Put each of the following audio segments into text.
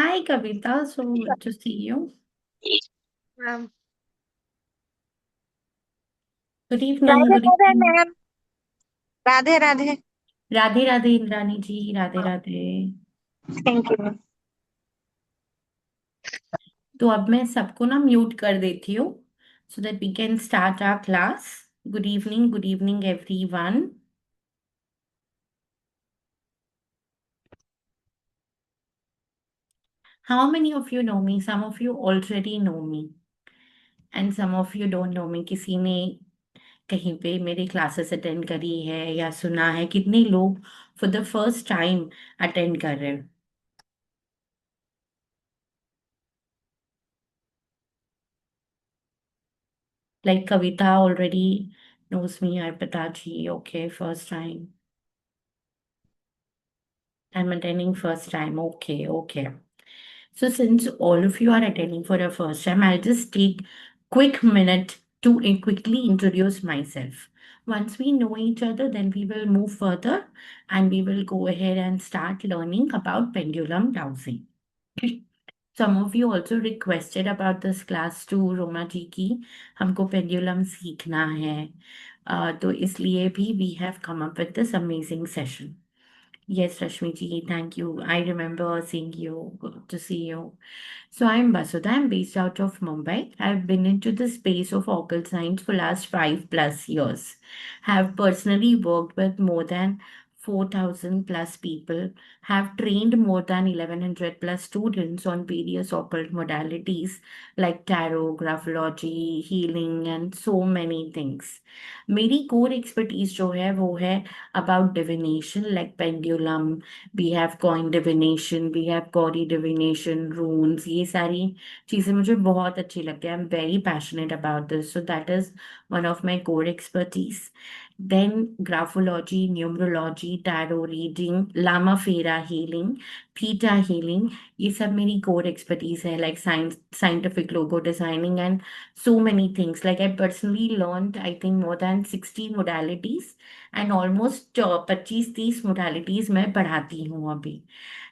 Hi, Kavita. So good to see you. Ma'am. Good evening. Radhe Good Radhe evening. Ma'am. Radhe Radhe. Radhe Radhe Indrani ji, Radhe Radhe. Thank you ma'am. तो अब मैं सबको ना mute कर देती हूँ so that we can start our class. Good evening everyone. How many of you know me? Some of you already know me and some of you don't know me. किसी ने कहीं पे मेरी क्लासेस अटेंड करी है या सुना है? कितने लोग for the first time attend कर रहे हैं? Like Kavita already knows me, Arpita ji. Okay, first time. I'm attending first time. Okay, okay. So since all of you are attending for the first time, I'll just take quick minute to quickly introduce myself. Once we know each other, then we will move further and we will go ahead and start learning about pendulum dowsing. Some of you also requested about this class too, Roma जी की हमको pendulum सीखना है। तो इसलिए भी we have come up with this amazing session. Yes, Rashmi ji, thank you. I remember seeing you. Good to see you. So I'm Basudha. I'm based out of Mumbai. I've been into the space of occult science for last 5+ years. Have personally worked with more than 4,000 plus people. Have trained more than 1,100 plus students on various occult modalities like tarot, graphology, healing, and so many things. मेरी core expertise जो है वो है about divination like pendulum. We have coin divination, we have Gauri divination, runes. ये सारी चीजें मुझे बहुत अच्छी लगती है. I'm very passionate about this, so that is one of my core expertise. Then graphology, numerology, tarot reading, lama fera healing, theta healing. ये सब मेरी core expertise है, like science, scientific logo designing and so many things. Like I personally learned, I think more than 60 modalities and almost 25-30 modalities मैं पढ़ाती हूँ अभी.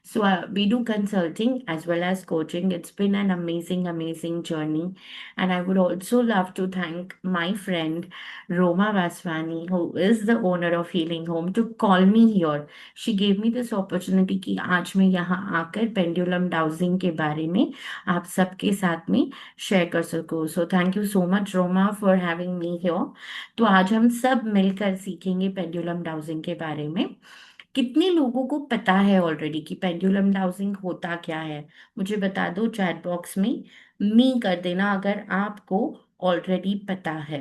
So we do consulting as well as coaching. It's been an amazing journey. And I would also love to thank my friend Roma Vaswani, who is the owner of Healing Home, to call me here. She gave me this opportunity कि आज मैं यहाँ आकर pendulum dowsing के बारे में आप सबके साथ में शेयर कर सकूँ. So thank you so much Roma for having me here. तो आज हम सब मिलकर सीखेंगे पेंडुलम डाउजिंग के बारे में. कितने लोगों को पता है ऑलरेडी कि पेंडुलम डाउजिंग होता क्या है? मुझे बता दो चैट बॉक्स में. मी कर देना अगर आपको ऑलरेडी पता है.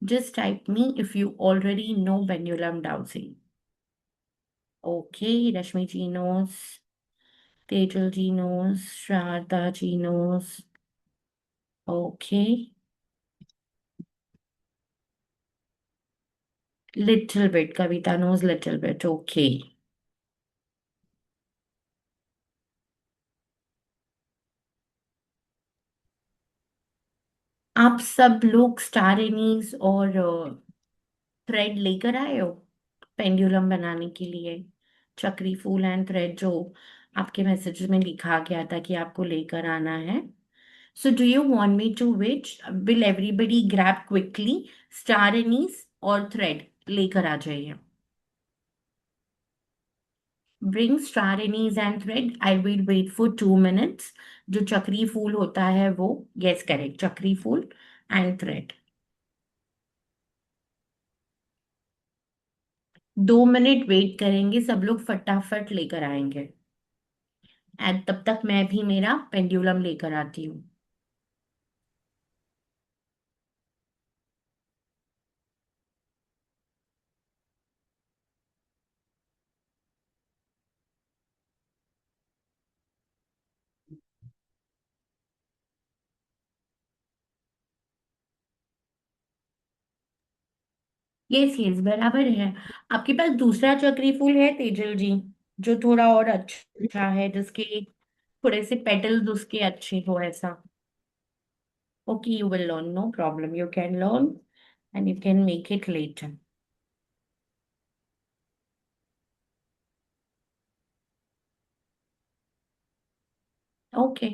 Just type me if you already know pendulum dowsing. Okay, Rashmi ji knows, Tejal ji knows, Shraddha ji knows. Okay, little bit. Kavita knows little bit. Okay. आप सब लोग स्टार एनीज और थ्रेड लेकर आए हो pendulum बनाने के लिए? चक्री फूल एंड थ्रेड जो आपके मैसेज में लिखा गया था कि आपको लेकर आना है. So do you want me to wait? Will everybody grab quickly star anise और thread लेकर आ जाइए. Bring star anise and thread. I will wait for 2 minutes. जो चक्री फूल होता है वो, yes correct, चक्री फूल and thread. 2 मिनट वेट करेंगे, सब लोग फटाफट लेकर आएंगे. एंड तब तक मैं भी मेरा पेंडुलम लेकर आती हूँ. यस यस बराबर है. आपके पास दूसरा चक्री फूल है तेजल जी, जो थोड़ा और अच्छा है, जिसके थोड़े से पेटल्स उसके अच्छे हो ऐसा? Okay, you will learn, no problem, you can learn and you can make it later. Okay,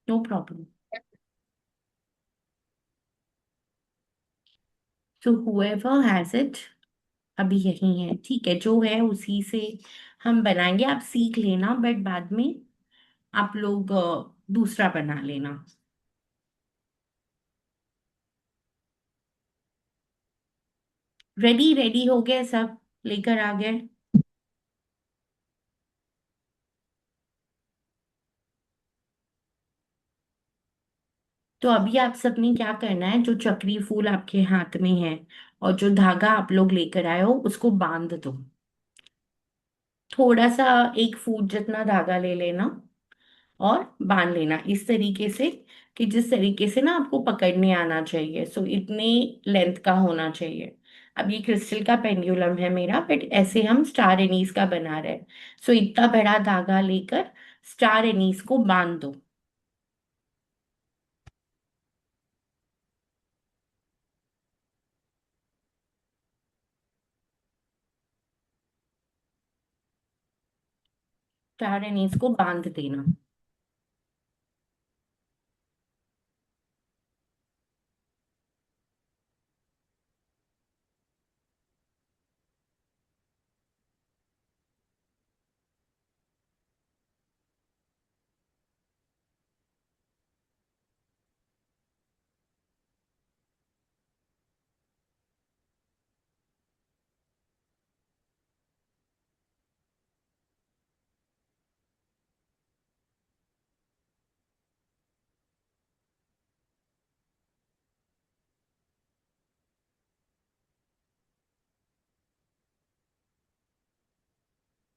no problem. So whoever has it अभी यही है, ठीक है, जो है उसी से हम बनाएंगे। आप सीख लेना, बट बाद में आप लोग दूसरा बना लेना। रेडी रेडी हो गए सब, लेकर आ गए। तो अभी आप सबने क्या करना है, जो चक्री फूल आपके हाथ में है और जो धागा आप लोग लेकर आए हो उसको बांध दो। थोड़ा सा, 1 फूट जितना धागा ले लेना और बांध लेना इस तरीके से कि जिस तरीके से ना आपको पकड़ने आना चाहिए। सो इतने लेंथ का होना चाहिए। अब ये क्रिस्टल का पेंडुलम है मेरा, बट ऐसे हम स्टार एनीस का बना रहे हैं। सो इतना बड़ा धागा लेकर स्टार एनीस को बांध दो। स्टार एनीस को बांध देना।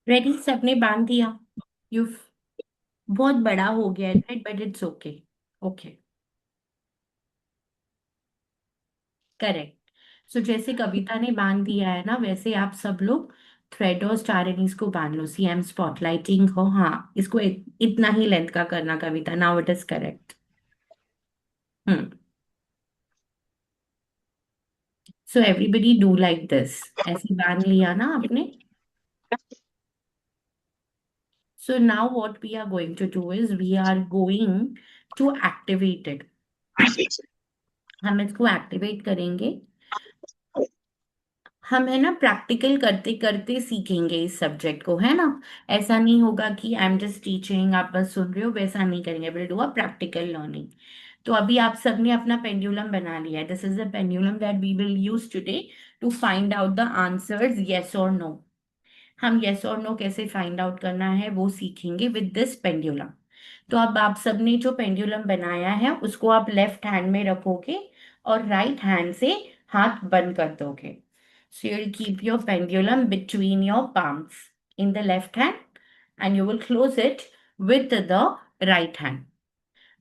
रेडी, सबने बांध दिया? यू, बहुत बड़ा हो गया है, right, but it's okay. Okay, correct. So जैसे कविता ने बांध दिया है ना, वैसे आप सब लोग थ्रेड और स्टार एनीस को बांध लो। सी, आई एम स्पॉटलाइटिंग हो, हाँ, इसको इतना ही लेंथ का करना Kavita, now it is correct. Hmm. So everybody do like this. ऐसे बांध लिया ना आपने? So now what we are going to do is we are going to activate it. हम इसको एक्टिवेट करेंगे। हम है ना प्रैक्टिकल करते करते सीखेंगे इस सब्जेक्ट को, है ना। ऐसा नहीं होगा कि आई एम जस्ट टीचिंग, आप बस सुन रहे हो, वैसा नहीं करेंगे। Will do a practical learning. तो अभी आप सबने अपना पेंडुलम बना लिया है। This is the pendulum that we will use today to find out the answers, yes और नो। हम यस और नो कैसे फाइंड आउट करना है वो सीखेंगे विद दिस पेंडुलम। तो अब आप सबने जो पेंडुलम बनाया है उसको आप लेफ्ट हैंड में रखोगे और राइट हैंड से हाथ बंद कर दोगे। So you will keep your pendulum between your palms in the left hand and you will close it with the right hand.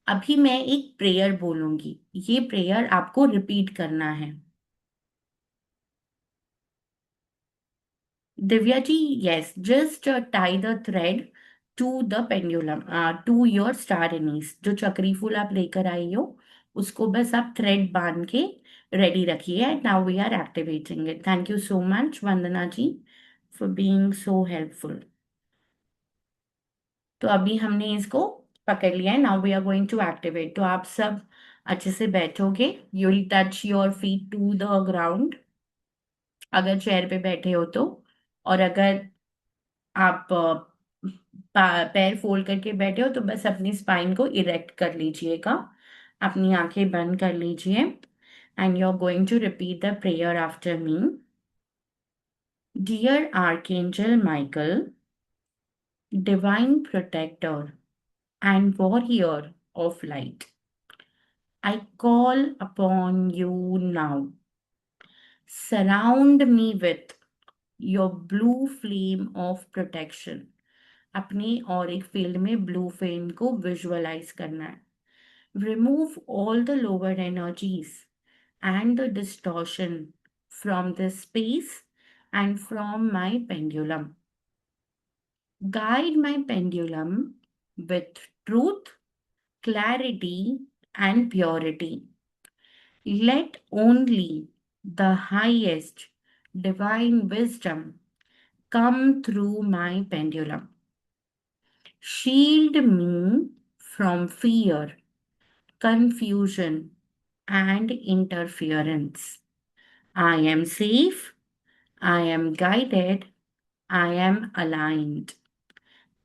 अभी मैं एक प्रेयर बोलूंगी, ये प्रेयर आपको रिपीट करना है। Divya ji, yes, just tie the thread to the pendulum, to your star anise. जो चक्री फूल आप लेकर आई हो उसको बस आप थ्रेड बांध के रेडी रखिए। Now we are activating it. Thank you so much Vandana ji for being so helpful. तो अभी हमने इसको पकड़ लिया है। Now we are going to activate. तो आप सब अच्छे से बैठोगे। You will touch your feet to the ground, अगर चेयर पे बैठे हो तो। और अगर आप पैर फोल्ड करके बैठे हो तो बस अपनी स्पाइन को इरेक्ट कर लीजिएगा। अपनी आंखें बंद कर लीजिए and you are going to repeat the prayer after me. Dear archangel Michael, divine protector and warrior of light, I call upon you now. Surround me with your blue flame of protection. अपने और एक field में blue flame को visualise करना है। Remove all the lower energies and the distortion from this space and from my pendulum. Guide my pendulum with truth, clarity, and purity. Let only the highest divine wisdom come through my pendulum. Shield me from fear, confusion, and interference. I am safe, I am guided, I am aligned.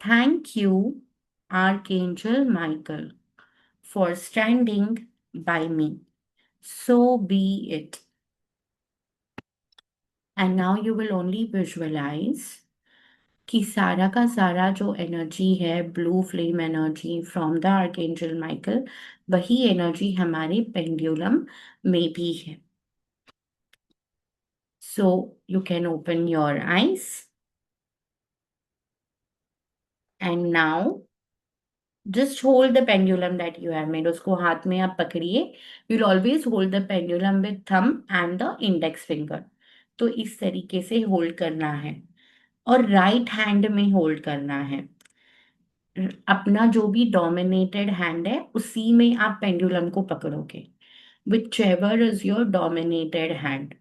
Thank you, Archangel Michael, for standing by me. So be it. And now you will only visualize कि सारा का सारा जो energy है, blue flame energy from the archangel Michael, वही energy हमारे pendulum में भी है. So you can open your eyes and now just hold the pendulum that you have made. उसको हाथ में आप पकड़िए. You will always hold the pendulum with thumb and the index finger. तो इस तरीके से होल्ड करना है और राइट हैंड में होल्ड करना है. अपना जो भी डोमिनेटेड हैंड है उसी में आप पेंडुलम को पकड़ोगे. whichever is your dominated hand.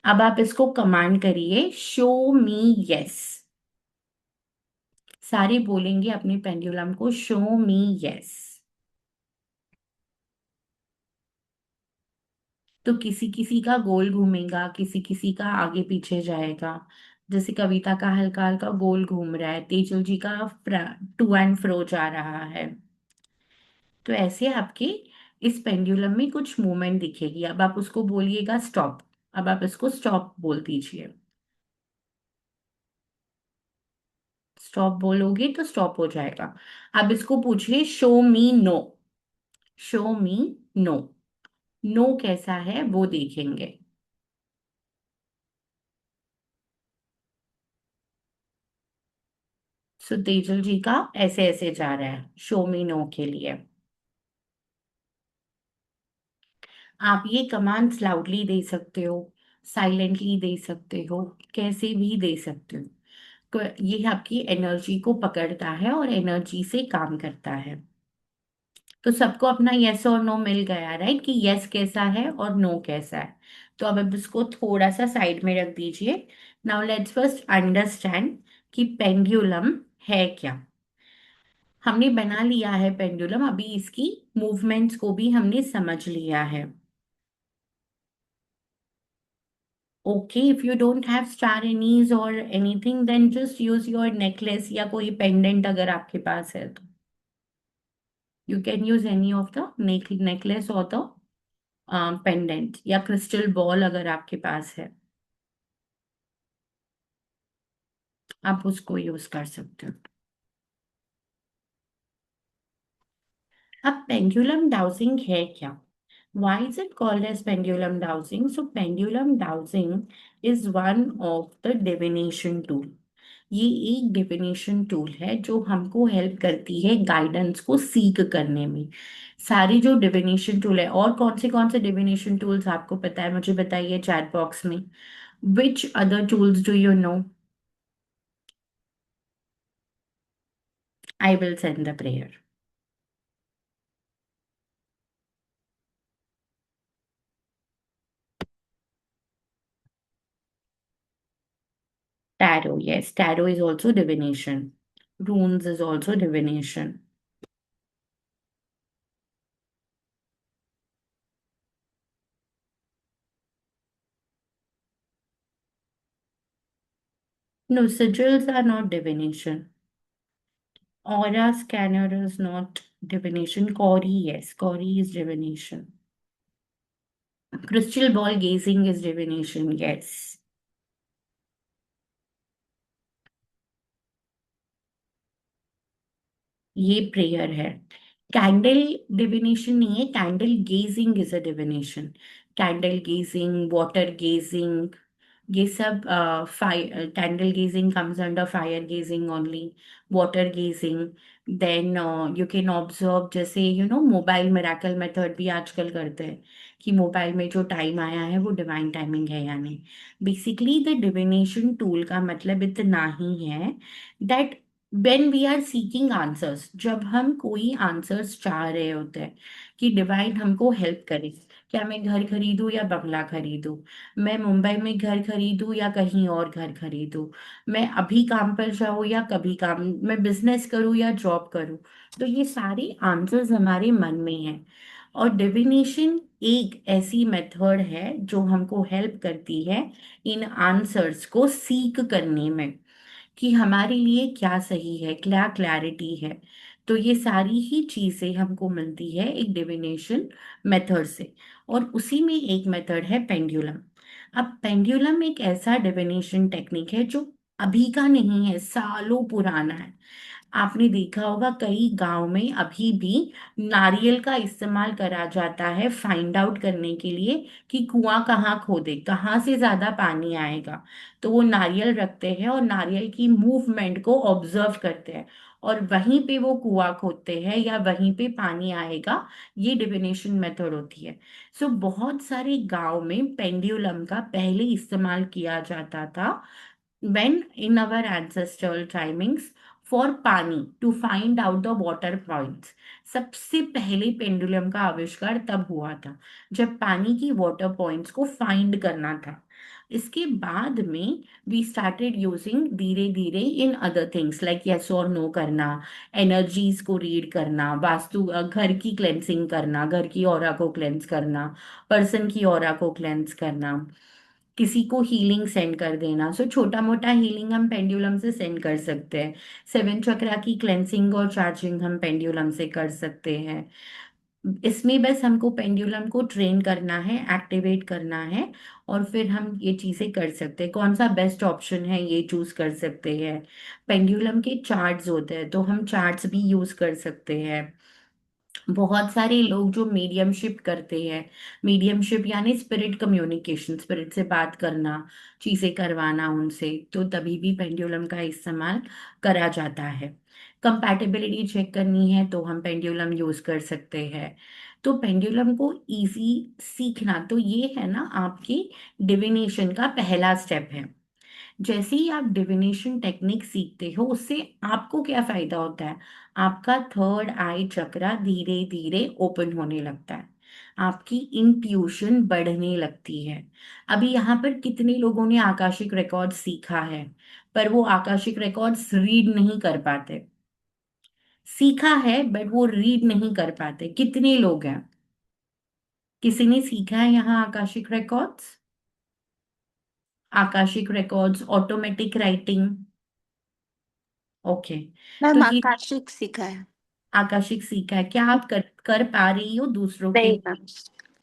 अब आप इसको कमांड करिए, शो मी यस. सारे बोलेंगे अपने पेंडुलम को, शो मी यस. तो किसी किसी का गोल घूमेगा, किसी किसी का आगे पीछे जाएगा. जैसे कविता का हल्का हल्का गोल घूम रहा है, तेजल जी का टू एंड फ्रो जा रहा है. तो ऐसे आपके इस पेंडुलम में कुछ मूवमेंट दिखेगी. अब आप उसको बोलिएगा स्टॉप. अब आप इसको स्टॉप बोल दीजिए. स्टॉप बोलोगे तो स्टॉप हो जाएगा. अब इसको पूछिए, show me no. Show me no. No कैसा है वो देखेंगे. सो तेजल जी का ऐसे ऐसे जा रहा है शो मी नो के लिए. आप ये कमांड्स लाउडली दे सकते हो, साइलेंटली दे सकते हो, कैसे भी दे सकते हो. ये आपकी एनर्जी को पकड़ता है और एनर्जी से काम करता है. तो सबको अपना यस और नो मिल गया, राइट, कि यस कैसा है और नो कैसा है. तो अब इसको थोड़ा सा साइड में रख दीजिए. नाउ लेट्स फर्स्ट अंडरस्टैंड कि पेंडुलम है क्या. हमने बना लिया है पेंडुलम. अभी इसकी मूवमेंट्स को भी हमने समझ लिया है. Okay, if you don't have star anise और anything then just use your necklace या कोई पेंडेंट अगर आपके पास है तो. You can use any of the necklace or the pendant या क्रिस्टल बॉल अगर आपके पास है, आप उसको यूज कर सकते हो. अब पेंडुलम डाउजिंग है क्या? Why is it called as pendulum dowsing? So pendulum dowsing is one of the divination tool. ये एक डिविनेशन टूल है जो हमको हेल्प करती है गाइडेंस को सीक करने में. सारी जो डिविनेशन टूल है, और कौन से डिविनेशन टूल्स आपको पता है मुझे बताइए चैट बॉक्स में. Which other tools do you know? I will send the prayer. Tarot, yes, tarot is also divination. Runes is also divination. No, sigils are not divination. Aura scanner is not divination. Kori, yes, Kori is divination. Crystal ball gazing is divination, yes. ये prayer है. Candle divination नहीं है. Candle gazing is a divination. Candle gazing, water gazing, ये सब fire. Candle gazing comes under fire gazing only. Water gazing, then you can observe. जैसे mobile miracle method भी आजकल करते हैं कि मोबाइल में जो टाइम आया है वो डिवाइन टाइमिंग है या नहीं. बेसिकली द डिविनेशन टूल का मतलब इतना ही है that when we are seeking answers, जब हम कोई आंसर्स चाह रहे होते हैं कि डिवाइन हमको हेल्प करे, क्या मैं घर खरीदूं या बंगला खरीदूं, मैं मुंबई में घर खरीदूं या कहीं और घर खरीदूं, मैं अभी काम पर जाऊं या कभी काम, मैं बिजनेस करूं या जॉब करूं। तो ये सारे आंसर्स हमारे मन में हैं। और डिविनेशन एक ऐसी मेथड है जो हमको हेल्प करती है इन आंसर्स को सीक करने में, कि हमारे लिए क्या सही है, क्या क्लैरिटी है। तो ये सारी ही चीजें हमको मिलती है एक डिविनेशन मेथड से। और उसी में एक मेथड है पेंडुलम। अब पेंडुलम एक ऐसा डिविनेशन टेक्निक है जो अभी का नहीं है, सालों पुराना है। आपने देखा होगा कई गांव में अभी भी नारियल का इस्तेमाल करा जाता है फाइंड आउट करने के लिए कि कुआं कहाँ खोदे, कहाँ से ज्यादा पानी आएगा। तो वो नारियल रखते हैं और नारियल की मूवमेंट को ऑब्जर्व करते हैं, और वहीं पे वो कुआं खोदते हैं या वहीं पे पानी आएगा। ये डिविनेशन मेथड होती है। सो बहुत सारे गांव में पेंडुलम का पहले इस्तेमाल किया जाता था, when in our ancestral timings, for पानी to find out the water points। सबसे पहले पेंडुलम का आविष्कार तब हुआ था जब पानी की वाटर पॉइंट्स को फाइंड करना था। इसके बाद में वी स्टार्टेड यूजिंग धीरे धीरे in other things like yes और नो करना, एनर्जीज को रीड करना, घर की क्लेंसिंग करना, घर की ऑरा को क्लेंस करना, पर्सन की ऑरा को क्लेंस करना, किसी को हीलिंग सेंड कर देना। सो छोटा मोटा हीलिंग हम पेंडुलम से सेंड कर सकते हैं। सेवन चक्रा की क्लेंसिंग और चार्जिंग हम पेंडुलम से कर सकते हैं। इसमें बस हमको पेंडुलम को ट्रेन करना है, एक्टिवेट करना है, और फिर हम ये चीजें कर सकते हैं। कौन सा बेस्ट ऑप्शन है ये चूज कर सकते हैं। पेंडुलम के चार्ट्स होते हैं तो हम चार्ट्स भी यूज कर सकते हैं। बहुत सारे लोग जो मीडियमशिप करते हैं, मीडियमशिप यानी स्पिरिट कम्युनिकेशन, स्पिरिट से बात करना, चीजें करवाना उनसे, तो तभी भी पेंडुलम का इस्तेमाल करा जाता है। कंपैटिबिलिटी चेक करनी है तो हम पेंडुलम यूज कर सकते हैं। तो पेंडुलम को इजी सीखना, तो ये है ना आपकी डिविनेशन का पहला स्टेप है। जैसे ही आप डिविनेशन टेक्निक सीखते हो उससे आपको क्या फायदा होता है, आपका थर्ड आई चक्रा धीरे धीरे ओपन होने लगता है, आपकी इंट्यूशन बढ़ने लगती है। अभी यहाँ पर कितने लोगों ने आकाशिक रिकॉर्ड सीखा है, पर वो आकाशिक रिकॉर्ड्स रीड नहीं कर पाते। सीखा है बट वो रीड नहीं कर पाते, कितने लोग हैं। किसी ने सीखा है यहाँ Akashic records, Akashic records, automatic writing. Okay. तो मैम ये आकाशिक सीखा है। आकाशिक सीखा है, क्या आप कर पा रही हो दूसरों के नहीं लिए?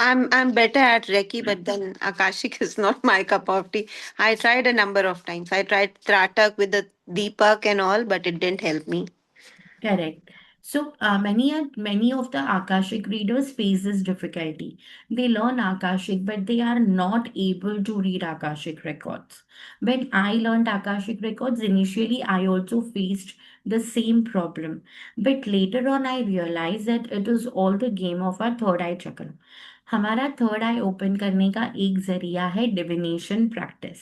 Ma'am, I'm better at Reiki, but then Akashic is not my cup of tea. I tried a number of times. I tried Tratak with the Deepak and all, but it didn't help me. Correct. So many of the Akashic readers face this difficulty. They learn Akashic, but they are not able to read Akashic records. When I learned Akashic records, initially I also faced the same problem. But later on, I realized that it is all the game of our third eye chakra. हमारा third I open करने का एक जरिया है divination practice.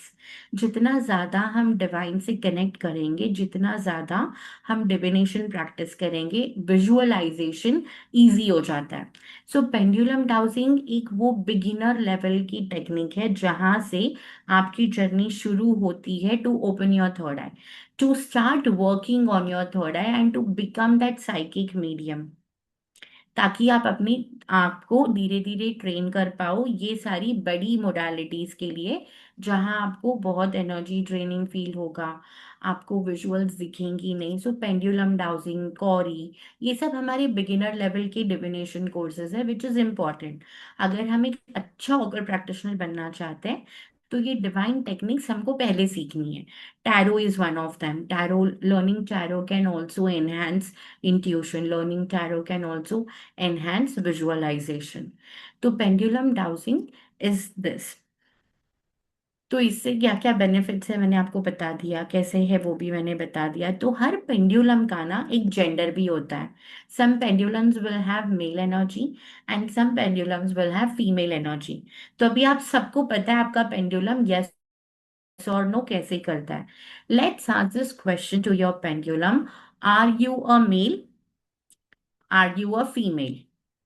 जितना ज्यादा हम divine से कनेक्ट करेंगे, जितना ज्यादा हम डिविनेशन प्रैक्टिस करेंगे, विजुअलाइजेशन इजी हो जाता है। सो पेंडुलम डाउजिंग एक वो बिगिनर लेवल की टेक्निक है जहां से आपकी जर्नी शुरू होती है to open your third eye, to start working on your third eye and to become that psychic medium, ताकि आप अपनी आप को धीरे धीरे ट्रेन कर पाओ ये सारी बड़ी मोडालिटीज के लिए, जहां आपको बहुत एनर्जी ड्रेनिंग फील होगा, आपको विजुअल्स दिखेंगी नहीं। सो पेंडुलम डाउजिंग, कॉरी, ये सब हमारे बिगिनर लेवल के डिविनेशन कोर्सेज है विच इज इम्पॉर्टेंट। अगर हम एक अच्छा ऑकर प्रैक्टिशनर बनना चाहते हैं तो ये डिवाइन टेक्निक्स हमको पहले सीखनी है। Tarot is one of them. Tarot, learning tarot can also enhance intuition. Learning tarot can also enhance visualization. तो pendulum dowsing is this। तो इससे क्या क्या बेनिफिट्स है मैंने आपको बता दिया, कैसे है वो भी मैंने बता दिया। तो हर पेंडुलम का ना एक जेंडर भी होता है। Some pendulums will have male energy and some pendulums will have female energy. तो अभी आप सबको पता है आपका पेंडुलम यस और नो कैसे करता है। Let's ask this question to your pendulum, are you a male, are you a female?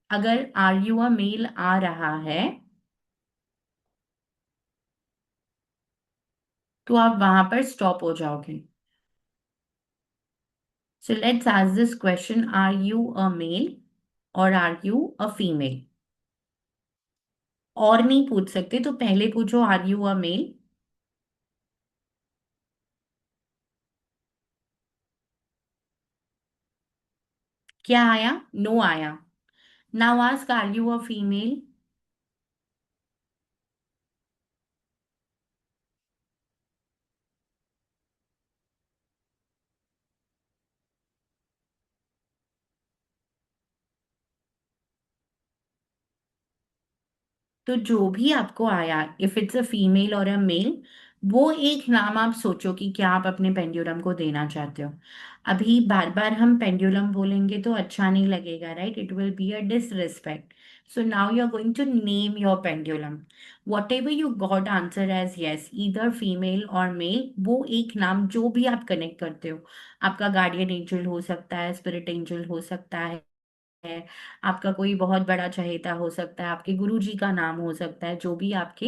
अगर आर यू अ मेल आ रहा है तो आप वहां पर स्टॉप हो जाओगे. So let's ask this question, are you a male और आर यू अ फीमेल. और नहीं पूछ सकते तो पहले पूछो आर यू अ मेल. क्या आया? नो आया. Now ask are you a female. तो जो भी आपको आया, इफ इट्स अ फीमेल और अ मेल, वो एक नाम आप सोचो कि क्या आप अपने पेंडुलम को देना चाहते हो. अभी बार बार हम पेंडुलम बोलेंगे तो अच्छा नहीं लगेगा, right? It will be a disrespect. So now you are going to name your pendulum. Whatever you got answer as yes, either female और मेल, वो एक नाम जो भी आप कनेक्ट करते हो. आपका गार्डियन एंजल हो सकता है, स्पिरिट एंजल हो सकता है, आपका कोई बहुत बड़ा चहेता हो सकता है, आपके गुरुजी का नाम हो सकता है, जो भी आपके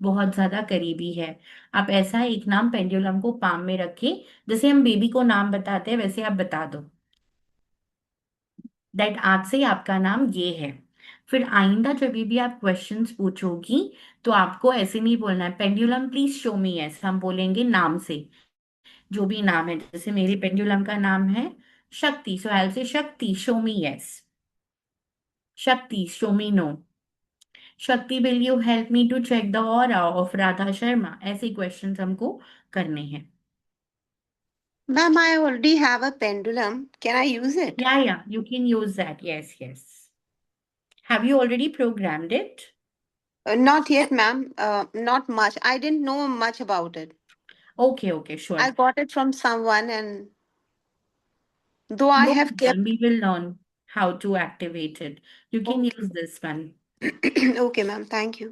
बहुत ज्यादा करीबी है. आप ऐसा एक नाम पेंडुलम को पाम में रखें. जैसे हम बेबी को नाम बताते हैं वैसे आप बता दो दैट आज से आपका नाम ये है. फिर आइंदा जब भी आप क्वेश्चंस पूछोगी तो आपको ऐसे नहीं बोलना है pendulum please show me yes. हम बोलेंगे नाम से, जो भी नाम है. जैसे मेरी पेंडुलम का नाम है शक्ति, सो आई will say Shakti show me yes. Shakti show me no. Shakti will you help me to check the aura of Radha Sharma. ऐसे क्वेश्चंस हमको करने हैं. Ma'am, I already have a pendulum. Can I use it? या you can use that. Yes yes. Have you already programmed it? Not yet, ma'am. Not much. I didn't know much about it. Okay okay I sure. got it from someone, and though I no have kept. Problem, we will learn how to activate it. You can Okay. Use this one. Okay, ma'am. Thank you.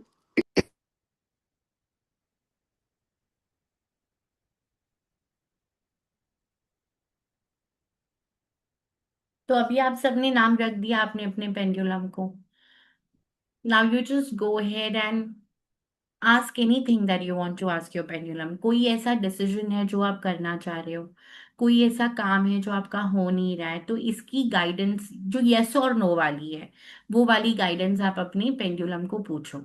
तो अभी आप सबने नाम रख दिया आपने अपने pendulum को. Now you just go ahead and ask anything that you want to ask your pendulum. कोई ऐसा डिसीजन है जो आप करना चाह रहे हो, कोई ऐसा काम है जो आपका हो नहीं रहा है, तो इसकी गाइडेंस जो यस और नो वाली है, वो वाली गाइडेंस आप अपने पेंडुलम को पूछो.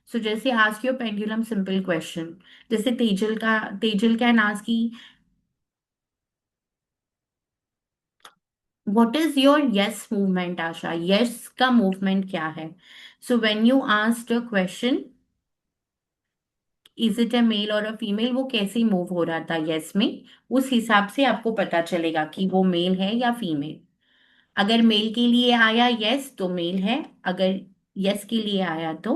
सो जैसे ask your pendulum simple question. जैसे तेजल कैन आस्क की what is your yes movement. Asha, yes का मूवमेंट क्या है? So when you asked a question is it a male और अ फीमेल, वो कैसे मूव हो रहा था यस में, उस हिसाब से आपको पता चलेगा कि वो मेल है या फीमेल. अगर मेल के लिए आया यस तो मेल है, अगर यस के लिए आया तो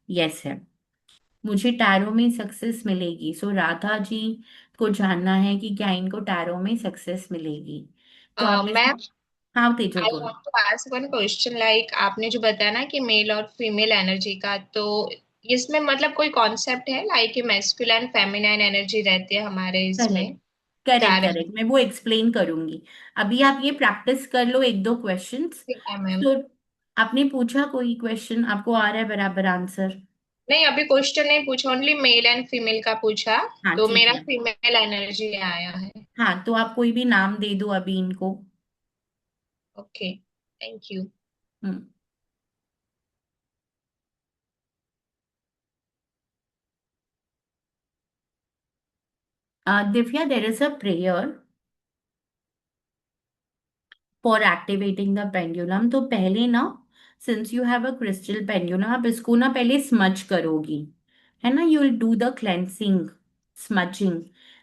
यस है. मुझे टैरो में सक्सेस मिलेगी. सो राधा जी को जानना है कि क्या इनको टैरो में सक्सेस मिलेगी. तो आपने मैम, हाँ तेजल आई बोलो. Want to ask one question. Like आपने जो बताया ना कि मेल और फीमेल एनर्जी का, तो इसमें मतलब कोई कॉन्सेप्ट है लाइक मैस्कुलिन फेमिनाइन एनर्जी रहती है हमारे इसमें करेक्ट करेक्ट टैरो? करेक्ट, मैं वो एक्सप्लेन करूंगी. अभी आप ये प्रैक्टिस कर लो एक दो क्वेश्चंस. ठीक है मैम। तो आपने पूछा कोई क्वेश्चन, आपको आ रहा है बराबर आंसर? नहीं, अभी क्वेश्चन नहीं पूछा, ओनली मेल एंड फीमेल का पूछा। हाँ तो ठीक मेरा है. फीमेल एनर्जी आया है। हाँ तो आप कोई भी नाम दे दो अभी इनको. Okay, thank you. Hmm. Divya, there is a prayer for activating the pendulum. तो पहले ना, since you have a crystal pendulum, आप इसको ना पहले स्मच करोगी, है ना? You will do the cleansing, smudging,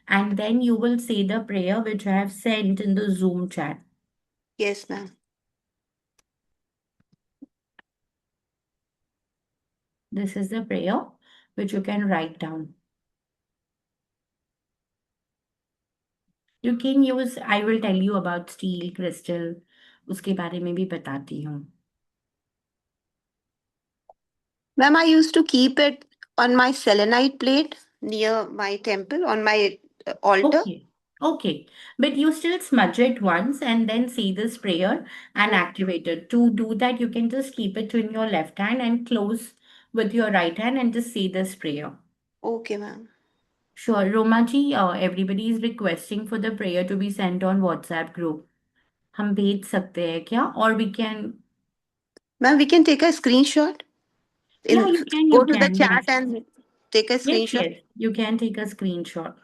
and then you will say the prayer which I have sent in the Zoom chat. Yes, ma'am. This is the prayer which you can write down. You can use, I will tell you about steel, crystal, उसके बारे में भी बताती हूँ. Ma'am, I used to keep it on my selenite plate near my temple, on my altar. Okay Okay, but you still smudge it once and then say this prayer and activate it. To do that, you can just keep it in your left hand and close with your right hand and just say this prayer. Okay, ma'am. Sure, Roma ji, everybody is requesting for the prayer to be sent on WhatsApp group. हम भेज सकते हैं क्या? Or we can, Ma'am, we can take a screenshot. yeah, Go you to the can, chat yes. and take a Yes, screenshot. yes, you can take a screenshot.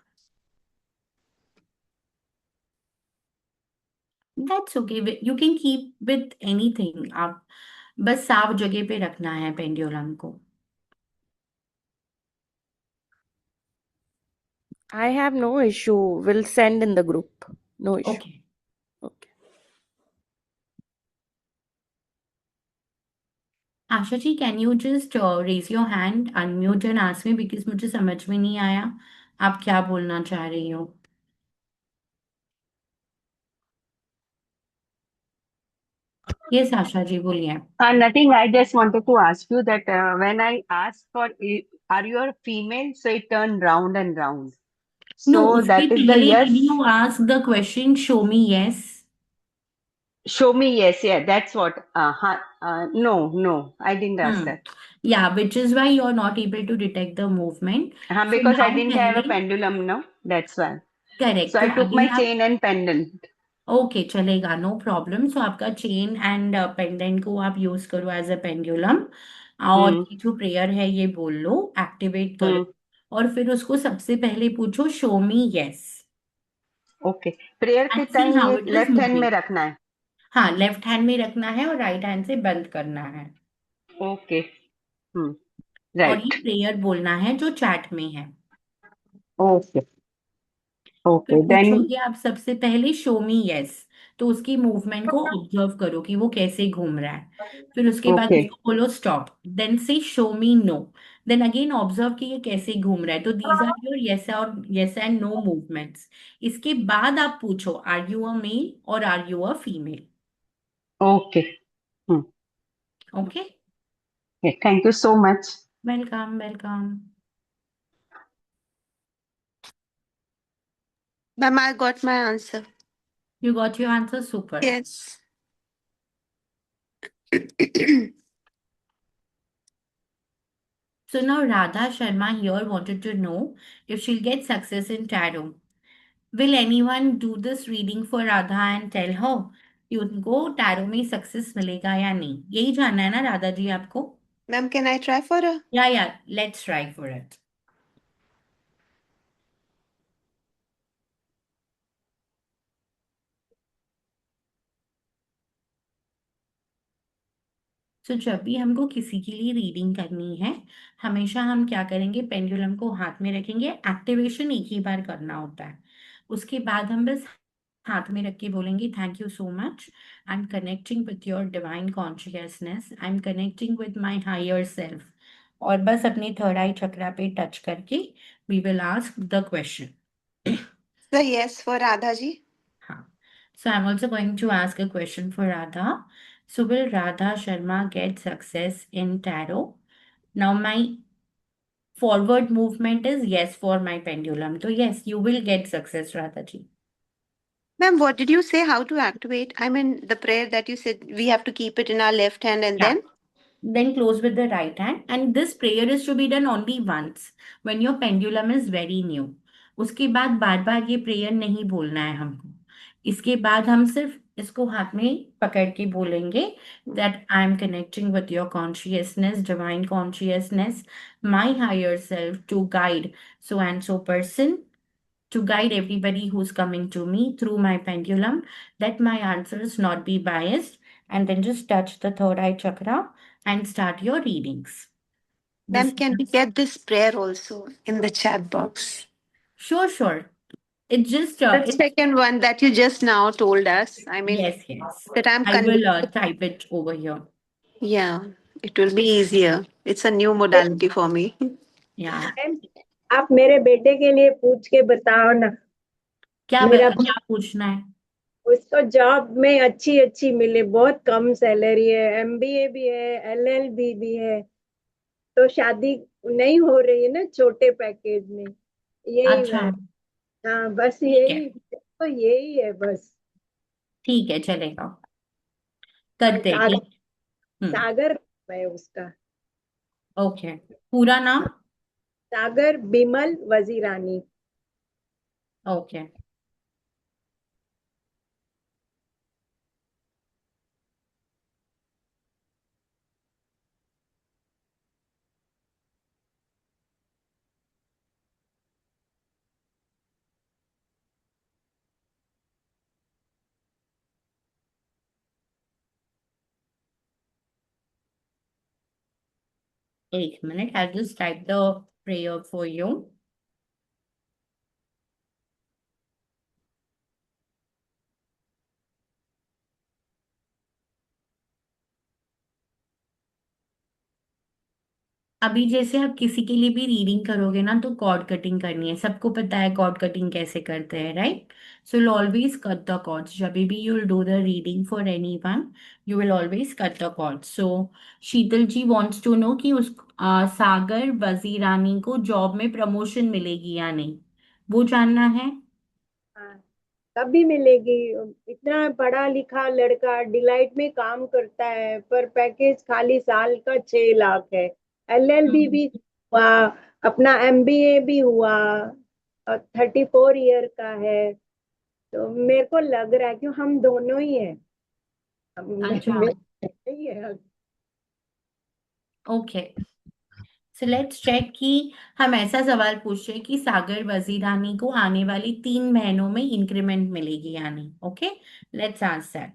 That's okay. You can keep with anything. आप बस साफ जगह पे रखना है pendulum को. I have no issue. We'll send in the group. No issue. Okay. Okay. Asha ji, can you just raise your hand, unmute and ask me, because मुझे समझ में नहीं आया आप क्या बोलना चाह रही हो. यस आशा जी, बोलिए. Nothing. I just wanted to ask you that when I asked for, are you a female? So it turned round and round. No, So उसके that is the पहले yes. did you ask the question show me yes? Show me yes. Yeah, that's what. No, I didn't ask that. Yeah, which is why you're not able to detect the movement. So Because I now didn't have a पहले pendulum, no, that's why. Correct, So तो I took अभी my आप chain and pendant. Okay चलेगा, no problem. सो आपका chain and pendant को आप use करो as a pendulum, और Hmm. ये जो प्रेयर है ये बोल लो, एक्टिवेट करो, Hmm. और फिर उसको सबसे पहले पूछो show me yes Okay. Prayer के एंड सी time हाउ ये it is left hand moving. में रखना है. हाँ, लेफ्ट हैंड में रखना है और राइट हैंड से बंद करना है, Okay. Hmm. और Right. ये प्रेयर बोलना है जो चैट में है. Okay. फिर Okay. Then. पूछोगे आप सबसे पहले शो मी यस, तो उसकी मूवमेंट को ऑब्जर्व करो कि वो कैसे घूम रहा है. फिर उसके बाद Okay. उसको बोलो stop, then say show me no, then again observe कि ये कैसे घूम रहा है. तो दीज आर योर यस और यस एंड नो मूवमेंट्स. इसके बाद आप पूछो आर यू अ मेल और are you a female. Okay. Hmm. Okay, Okay. Thank you so much. Welcome welcome. Ma'am, I got my answer. You got your answer, super. Yes. So now Radha Sharma here wanted to know if she'll get success in tarot. Will anyone do this reading for Radha and tell her कि उनको tarot में success मिलेगा या नहीं? यही जानना है ना राधा जी आपको? Ma'am, can I try for a? Yeah, let's try for it. तो जब भी हमको किसी के लिए रीडिंग करनी है, हमेशा हम क्या करेंगे, पेंडुलम को हाथ में रखेंगे. एक्टिवेशन एक ही बार करना होता है, उसके बाद हम बस हाथ में रख के बोलेंगे thank you so much, I am connecting with your divine consciousness, I am connecting with my higher self, और बस अपने थर्ड आई चक्रा पे टच करके we will ask the question. The yes for Radha ji. हाँ, so I'm also going to ask a question for Radha. So will Radha Sharma get success in tarot? Now my forward movement is yes for my pendulum. So yes, you will get success, Radha ji. Ma'am, what did you say? How to activate? I mean, the prayer that you said we have to keep it in our left hand and Yeah. then? Then close with the right hand. And this prayer is to be done only once when your pendulum is very new. उसके बाद बार बार ये prayer नहीं बोलना है हमको. इसके बाद हम सिर्फ इसको हाथ में पकड़ के बोलेंगे that I am connecting with your consciousness, divine consciousness, my higher self to guide so and so person, to guide everybody who's coming to me through my pendulum, that my answers not be biased, and then just touch the third eye chakra and start your readings. This Ma'am, can we get this prayer also in the chat box? sure. It's just The it's second one that you just now told us. I mean, yes. that I'm I will convinced. type it over here. Yeah, it will be easier. It's a new modality for me. Yeah. आप मेरे बेटे के लिए पूछ के बताओ ना. क्या पूछना है? उसको जॉब में अच्छी मिले, बहुत कम सैलरी है, एमबीए भी है, एलएलबी भी है, तो शादी नहीं हो रही है ना छोटे पैकेज में, यही अच्छा, है. हाँ बस ठीक है, यही, तो यही है बस। ठीक है, चलेगा, और करते हैं, सागर, ठीक। हम्म। सागर है उसका। ओके, पूरा नाम। सागर Bimal Wazirani. Okay. 1 minute, I'll just type the prayer for you. अभी जैसे आप किसी के लिए भी रीडिंग करोगे ना, तो कॉर्ड कटिंग करनी है। सबको पता है कॉर्ड कटिंग कैसे करते हैं, right? So you'll always cut the cords. जब भी you'll do the reading for anyone, you will always cut the cords. So Sheetal ji wants to know कि उस सागर वजीरानी को जॉब में प्रमोशन मिलेगी या नहीं, वो जानना है। हाँ, कब भी मिलेगी। इतना पढ़ा लिखा लड़का डिलाइट में काम करता है, पर पैकेज खाली साल का 6 लाख है। एलएलबी हम्म। भी हुआ, अपना एमबीए भी हुआ, और 34 ईयर का है। तो मेरे को लग रहा है कि हम दोनों ही हैं। अच्छा, ही है। ओके। सो लेट्स चेक कि हम ऐसा सवाल पूछ रहे हैं कि सागर वजीरानी को आने वाले 3 महीनों में इंक्रीमेंट मिलेगी या नहीं। Okay, let's answer that.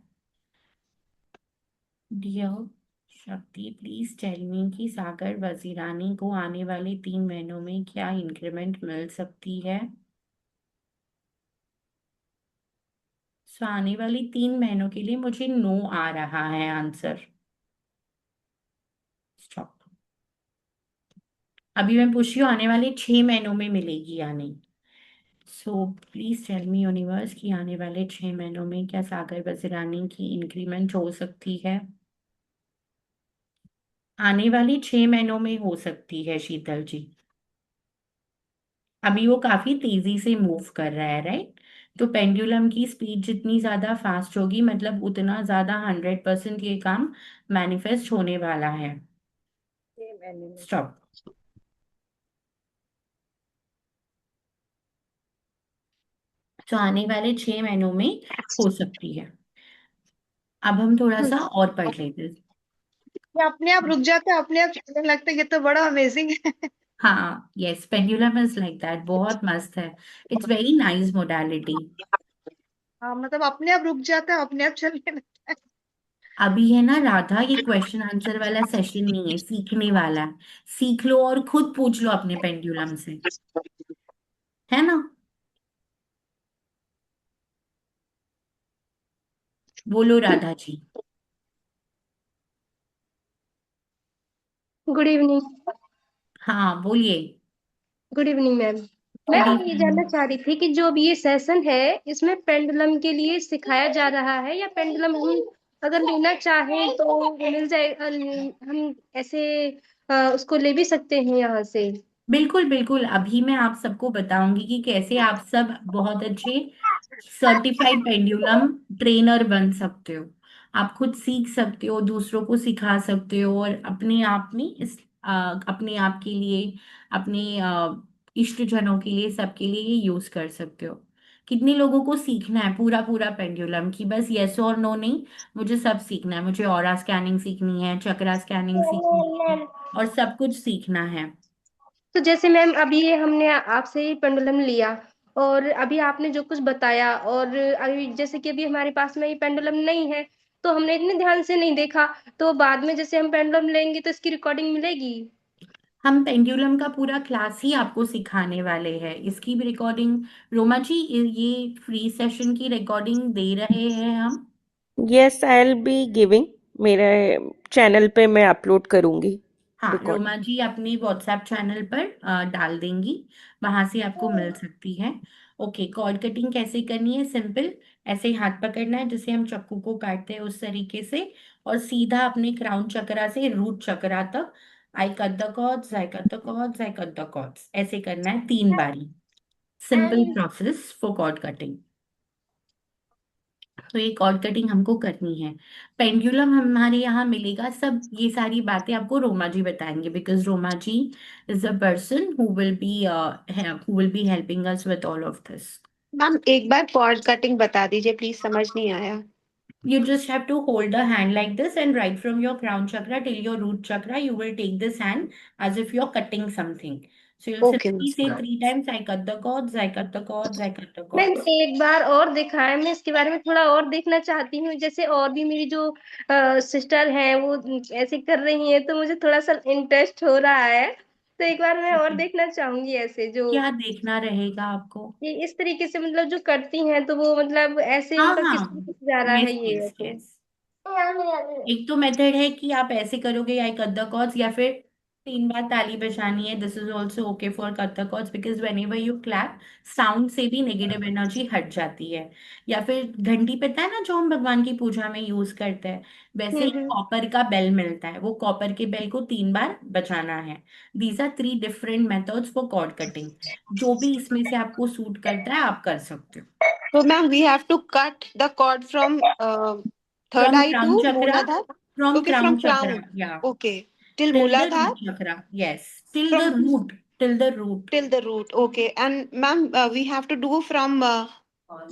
Dear Shakti, please tell me कि सागर वजीरानी को आने वाले 3 महीनों में क्या इंक्रीमेंट मिल सकती है। सो आने वाली 3 महीनों के लिए मुझे नो आ रहा है आंसर। स्टॉप। अभी मैं पूछ रही हूँ आने वाले 6 महीनों में मिलेगी या नहीं। So please tell me universe कि आने वाले 6 महीनों में क्या सागर वजीरानी की इंक्रीमेंट हो सकती है। आने वाले 6 महीनों में हो सकती है शीतल जी। अभी वो काफी तेजी से मूव कर रहा है, राइट? तो पेंडुलम की स्पीड जितनी ज्यादा फास्ट होगी, मतलब उतना ज्यादा 100% ये काम मैनिफेस्ट होने वाला है। ये मैंने स्टॉप। तो आने वाले 6 महीनों में हो सकती है। अब हम थोड़ा सा और पढ़ लेते हैं। ये अपने आप रुक जाता है, अपने आप चलने लगता है, ये तो बड़ा अमेजिंग है। हाँ, yes, pendulum is like that, बहुत मस्त है। It's very nice modality. हाँ मतलब अपने आप रुक जाता है, अपने आप चलने लगता है। अभी है ना राधा, ये क्वेश्चन आंसर वाला सेशन नहीं है, सीखने वाला है। सीख लो और खुद पूछ लो अपने पेंडुलम से, है ना? बोलो राधा जी। Good evening. हाँ, बोलिए। Good evening ma'am. Good ma'am ये जानना इवनिंग। चाह रही थी कि जो अब ये सेशन है, इसमें पेंडुलम के लिए सिखाया जा रहा है, या पेंडुलम हम अगर लेना चाहें तो मिल जाए, हम ऐसे उसको ले भी सकते हैं यहाँ से। बिल्कुल बिल्कुल, अभी मैं आप सबको बताऊंगी कि कैसे आप सब बहुत अच्छे सर्टिफाइड पेंडुलम ट्रेनर बन सकते हो। आप खुद सीख सकते हो, दूसरों को सिखा सकते हो, और अपने आप में अपने आप के लिए, अपने इष्ट जनों के लिए, सबके लिए ये यूज कर सकते हो। कितने लोगों को सीखना है पूरा पूरा पेंडुलम की, बस यस और नो नहीं, मुझे सब सीखना है। मुझे ऑरा स्कैनिंग सीखनी है, चक्रा स्कैनिंग सीखनी है, और सब कुछ सीखना है। तो जैसे मैम अभी ये हमने आपसे ही पेंडुलम लिया, और अभी आपने जो कुछ बताया, और अभी जैसे कि अभी हमारे पास में ये पेंडुलम नहीं है, तो हमने इतने ध्यान से नहीं देखा, तो बाद में जैसे हम पेंडुलम लेंगे तो इसकी रिकॉर्डिंग मिलेगी? हम पेंडुलम का पूरा क्लास ही आपको सिखाने वाले हैं, इसकी भी रिकॉर्डिंग। रोमा जी, ये फ्री सेशन की रिकॉर्डिंग दे रहे हैं हम। Yes, I will be giving. मेरे चैनल पे मैं अपलोड करूंगी हाँ, रिकॉर्ड। रोमा जी अपने व्हाट्सएप चैनल पर डाल देंगी, वहां से आपको मिल सकती है। ओके, कॉर्ड कटिंग कैसे करनी है? सिंपल, ऐसे ही हाथ पकड़ना है जैसे हम चक्कू को काटते हैं उस तरीके से, और सीधा अपने क्राउन चक्रा से रूट चक्रा तक, I cut the cords, I cut the cords, I cut the cords, ऐसे करना है 3 बारी। Simple And process for cord cutting. तो ये कॉर्ड कटिंग हमको करनी है। पेंडुलम हमारे यहाँ मिलेगा, सब ये सारी बातें आपको रोमा जी बताएंगे, because Roma ji is a person who will be helping us with all of this. Ma'am एक बार कॉर्ड कटिंग बता दीजिए प्लीज, समझ नहीं आया। You just have to hold the hand like this, and right from your crown chakra till your root chakra, you will take this hand as if you're cutting something. So you'll okay simply say 3 times, I cut the cords, I cut the cords, I cut the ma'am cords. एक बार और देखा है, मैं इसके बारे में थोड़ा और देखना चाहती हूँ। जैसे और भी मेरी जो सिस्टर हैं वो ऐसे कर रही हैं, तो मुझे थोड़ा सा इंटरेस्ट हो रहा है। तो एक बार मैं और Okay. देखना चाहूंगी ऐसे जो क्या देखना रहेगा आपको? ये इस तरीके से मतलब जो करती हैं, तो वो मतलब ऐसे हाँ उनका किस हाँ, तरीके से जा रहा यस है ये यस ऐसे। यस। एक तो मेथड है कि आप ऐसे करोगे, आई कट द कॉर्ड्स, या फिर 3 बार ताली बजानी है। This is also okay for cut the cords, because whenever you clap, sound से भी नेगेटिव एनर्जी हट जाती है। या फिर घंटी पता है ना, जो हम भगवान की पूजा में यूज करते हैं, वैसे एक हम्म। कॉपर का बेल मिलता है, वो कॉपर के बेल को 3 बार बजाना है। These are 3 different methods for cord cutting. जो भी इसमें से आपको सूट करता है आप कर सकते हो। तो ma'am we have to cut the cord from third from eye crown to chakra, Muladhara. From okay, from crown chakra, crown. या ओके, टिल till the मूलाधार। root chakra, yes, till the From root, till the root. till the root. Okay, and ma'am, we have to do from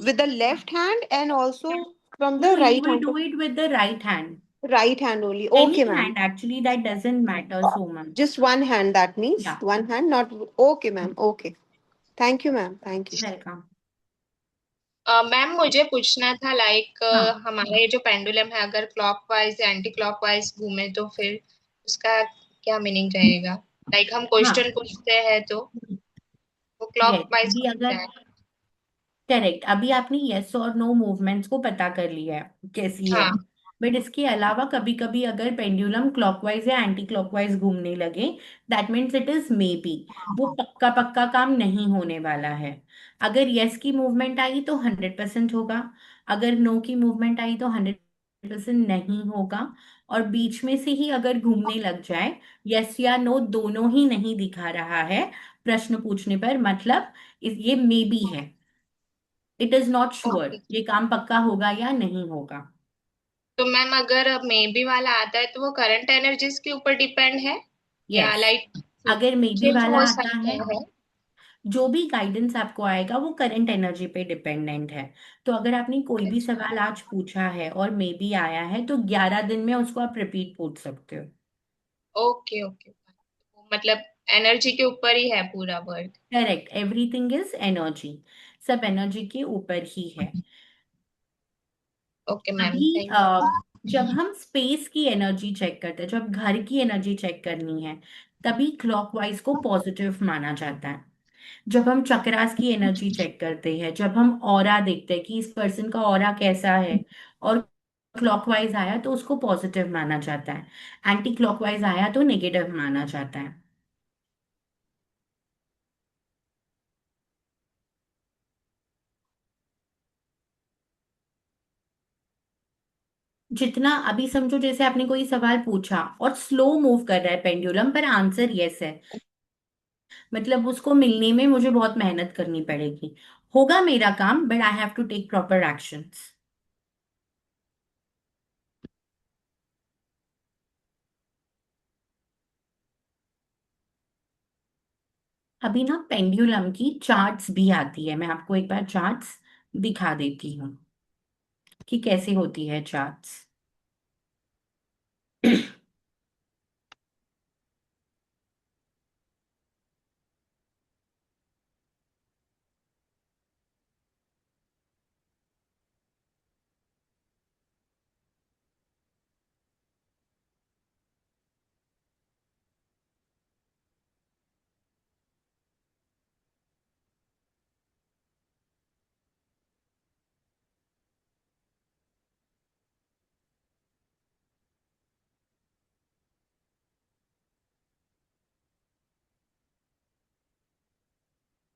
with the left hand and also from No, the you right will hand. do it with the right hand. Right hand only. Any Okay, ma'am. hand, actually, that doesn't matter so much. Just one hand. That means Yeah, one hand, not okay, ma'am. Okay. Thank you, ma'am. Thank you. welcome. Ma'am मुझे पूछना था like हाँ हमारा ये जो pendulum है अगर clockwise या एंटी क्लॉकवाइज घूमे तो फिर उसका क्या मीनिंग रहेगा? लाइक हम क्वेश्चन हाँ, पूछते हैं तो वो यस, क्लॉकवाइज अभी घूमता अगर है। करेक्ट, अभी आपने यस और नो मूवमेंट्स को पता कर लिया है कैसी है। हाँ। बट इसके अलावा कभी कभी अगर पेंडुलम क्लॉकवाइज या एंटी क्लॉकवाइज घूमने लगे, that means it is may be, वो पक्का पक्का काम नहीं होने वाला है। अगर यस की मूवमेंट आई तो 100% होगा, अगर नो की मूवमेंट आई तो 100% नहीं होगा। और बीच में से ही अगर घूमने लग जाए, यस या नो दोनों ही नहीं दिखा रहा है प्रश्न पूछने पर, मतलब ये मे बी है, it is not sure okay, ये काम पक्का होगा या नहीं होगा। तो मैम अगर मे बी वाला आता है तो वो करंट एनर्जीज के ऊपर डिपेंड है या यस, लाइक अगर मे बी चेंज वाला हो आता सकता है, है? जो भी गाइडेंस आपको आएगा वो करंट एनर्जी पे डिपेंडेंट है। तो अगर आपने कोई भी अच्छा, सवाल आज पूछा है और मे बी आया है, तो 11 दिन में उसको आप रिपीट पूछ सकते हो। Okay okay. मतलब एनर्जी के ऊपर ही है पूरा work. Correct, everything is energy, सब एनर्जी के ऊपर ही है। ओके मैम, अभी थैंक जब हम स्पेस की एनर्जी चेक करते हैं, जब घर की एनर्जी चेक करनी है, तभी क्लॉकवाइज को पॉजिटिव माना जाता है। जब हम चक्रास की एनर्जी चेक करते हैं, जब हम ऑरा देखते हैं कि इस पर्सन का ऑरा कैसा है, और क्लॉकवाइज आया तो उसको पॉजिटिव माना जाता है, एंटी क्लॉकवाइज आया तो नेगेटिव माना जाता है। जितना अभी समझो, जैसे आपने कोई सवाल पूछा और स्लो मूव कर रहा है पेंडुलम, पर आंसर यस है, मतलब उसको मिलने में मुझे बहुत मेहनत करनी पड़ेगी, होगा मेरा काम, but I have to take proper actions. अभी ना पेंडुलम की चार्ट्स भी आती है, मैं आपको एक बार चार्ट्स दिखा देती हूँ कि कैसे होती है चार्ट्स।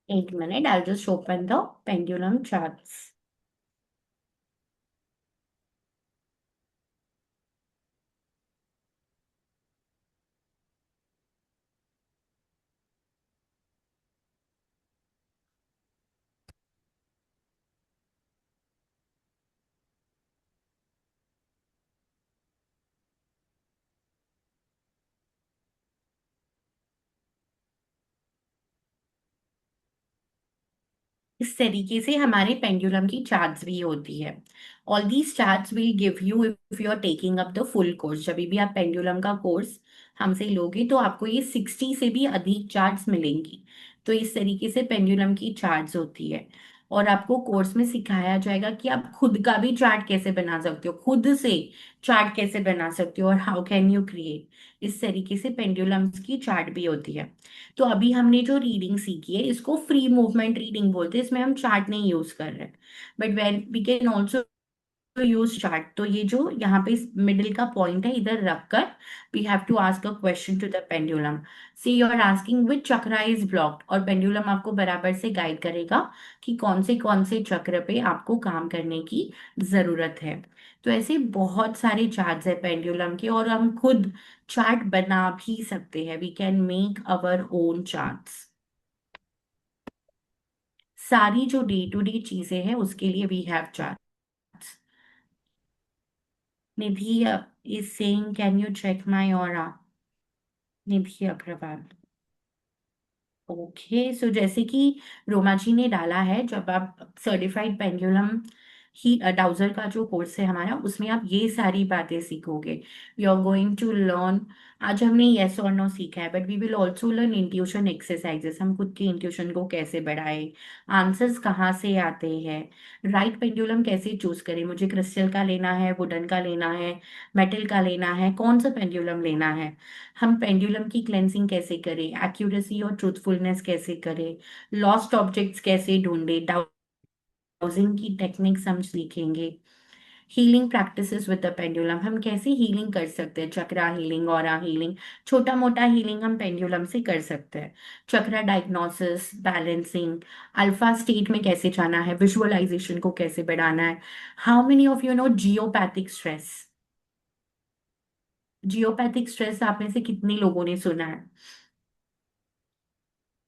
एक minute, I just open the pendulum charts. इस तरीके से हमारे पेंडुलम की चार्ट्स भी होती है। All these charts will give you if you are taking up the full course. जब भी आप पेंडुलम का कोर्स हमसे लोगे तो आपको ये 60 से भी अधिक चार्ट्स मिलेंगी। तो इस तरीके से पेंडुलम की चार्ट्स होती है। और आपको कोर्स में सिखाया जाएगा कि आप खुद का भी चार्ट कैसे बना सकते हो, खुद से चार्ट कैसे बना सकते हो, और हाउ कैन यू क्रिएट। इस तरीके से पेंडुलम्स की चार्ट भी होती है। तो अभी हमने जो रीडिंग सीखी है इसको फ्री मूवमेंट रीडिंग बोलते हैं, इसमें हम चार्ट नहीं यूज कर रहे हैं। But when we can also use chart. तो ये जो यहाँ पे मिडिल का पॉइंट है इधर रखकर we have to ask a question to the pendulum. See you are asking which chakra is blocked, और पेंडुलम आपको बराबर से गाइड करेगा कि कौन से चक्र पे आपको काम करने की जरूरत है। तो ऐसे बहुत सारे चार्ट्स है पेंडुलम के, और हम खुद चार्ट बना भी सकते हैं। We can make our own charts. सारी जो डे टू डे चीजें हैं उसके लिए we have charts. Nidhi is saying can you check my aura. Nidhi Agarwal. Okay, so जैसे कि रोमा जी ने डाला है, जब आप सर्टिफाइड पेंडुलम ही डाउजर का जो कोर्स है हमारा, उसमें आप ये सारी बातें सीखोगे। You are going to learn. आज हमने यस और नो सीखा है, but we will also learn intuition exercises. हम खुद की इंट्यूशन को कैसे बढ़ाए, आंसर्स कहाँ से आते हैं, राइट पेंडुलम कैसे चूज करें, मुझे क्रिस्टल का लेना है, वुडन का लेना है, मेटल का लेना है, कौन सा पेंडुलम लेना है, हम पेंडुलम की क्लेंसिंग कैसे करें, एक्यूरेसी और ट्रूथफुलनेस कैसे करें, लॉस्ट ऑब्जेक्ट्स कैसे ढूंढे, डाउजिंग की टेक्निक्स हम सीखेंगे। Healing practices with the pendulum, हम कैसे हीलिंग कर सकते हैं, चक्रा हीलिंग, ऑरा हीलिंग, छोटा मोटा हीलिंग हम पेंडुलम से कर सकते हैं। Chakra diagnosis, balancing, alpha state में कैसे जाना है, विजुअलाइजेशन को कैसे बढ़ाना है। How many of you know geopathic stress? Geopathic stress आप में से कितने लोगों ने सुना है?